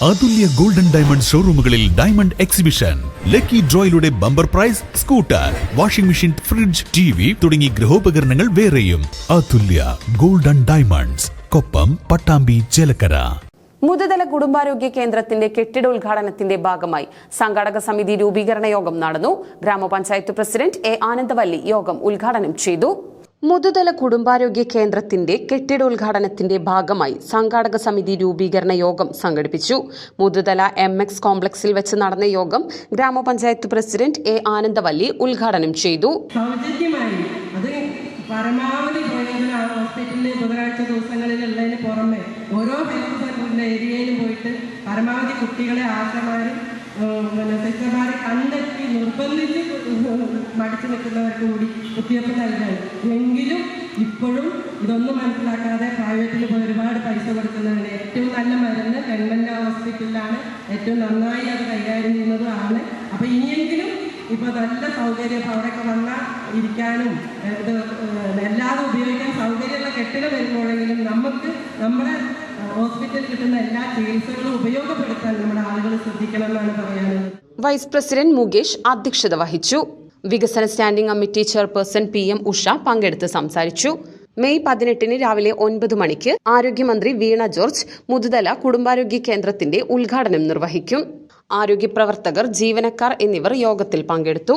അതുല്യ golden diamond ഷോറൂമുകളിൽ diamond exhibition. Lucky ഡ്രോയിലൂടെ bumper prize, scooter, washing machine, fridge, TV തുടങ്ങി ഗൃഹോപകരണങ്ങൾ വേറെയും. Athulya golden diamonds, Koppam, Pattambi, Chelakkara. മുതുതല കുടുംബാരോഗ്യ കേന്ദ്രത്തിന്റെ കെട്ടിടോദ്ഘാടനത്തിന്റെ ഭാഗമായി സംഘാടക സമിതി രൂപീകരണ യോഗം നടന്നു. ഗ്രാമപഞ്ചായത്ത് പ്രസിഡന്റ് എ ആനന്ദവല്ലി യോഗം ഉദ്ഘാടനം ചെയ്തു. മുതുതല കുടുംബാരോഗ്യ കേന്ദ്രത്തിന്റെ കെട്ടിടോദ്ഘാടനത്തിന്റെ ഭാഗമായി സംഘാടക സമിതി രൂപീകരണ യോഗം സംഘടിപ്പിച്ചു. മുതുതല MX കോംപ്ലക്സിൽ വെച്ച് നടന്ന യോഗം ഗ്രാമപഞ്ചായത്ത് പ്രസിഡന്റ് എ ആനന്ദവല്ലി ഉദ്ഘാടനം ചെയ്തു. പരമാവധി പ്രയോജനമാണ് ഹോസ്പിറ്റലിൽ ബുധനാഴ്ച ദിവസങ്ങളിലുള്ളതിന് പുറമെ ഓരോ ഹെൽത്ത് സെന്ററിൻ്റെ ഏരിയയിലും പോയിട്ട് പരമാവധി കുട്ടികളെ ആശമാരും സിസ്റ്റർമാരെ കണ്ടെത്തി നിർബന്ധിച്ച് മടിച്ചു നിൽക്കുന്നവർക്ക് കൂടി കുത്തിവയ്പ്പ് നൽകാൻ. എങ്കിലും ഇപ്പോഴും ഇതൊന്നും മനസ്സിലാക്കാതെ പ്രൈവറ്റിൽ പോയി ഒരുപാട് പൈസ കൊടുക്കുന്നതിന് ഏറ്റവും നല്ല മരുന്ന് ഗവൺമെൻറ് ഹോസ്പിറ്റലിലാണ് ഏറ്റവും നന്നായി അത് കൈകാര്യം ചെയ്യുന്നതുമാണ്. അപ്പോൾ ഇനിയെങ്കിലും ഇപ്പോൾ നല്ല സൗകര്യം അവിടെയൊക്കെ വന്നാൽ ഇരിക്കാനും ഇത് എല്ലാതും ഉപയോഗിക്കാൻ സൗകര്യമുള്ള കെട്ടിടം വരുമ്പോഴെങ്കിലും നമുക്ക് നമ്മുടെ ഹോസ്പിറ്റലിൽ കിട്ടുന്ന എല്ലാ ചികിത്സകളും ഉപയോഗപ്പെടുത്താൻ നമ്മുടെ ആളുകൾ ശ്രദ്ധിക്കണം എന്നാണ് പറയാനുള്ളത്. വൈസ് പ്രസിഡന്റ് മുകേഷ് അധ്യക്ഷത വഹിച്ചു. വികസന standing committee chairperson PM Usha പങ്കെടുത്ത് സംസാരിച്ചു. മെയ് 18 രാവിലെ 9 മണിക്ക് ആരോഗ്യമന്ത്രി വീണ ജോർജ് മുതുതല കുടുംബാരോഗ്യ കേന്ദ്രത്തിന്റെ ഉദ്ഘാടനം നിർവഹിക്കും. ആരോഗ്യ പ്രവർത്തകർ, ജീവനക്കാർ എന്നിവർ യോഗത്തിൽ പങ്കെടുത്തു.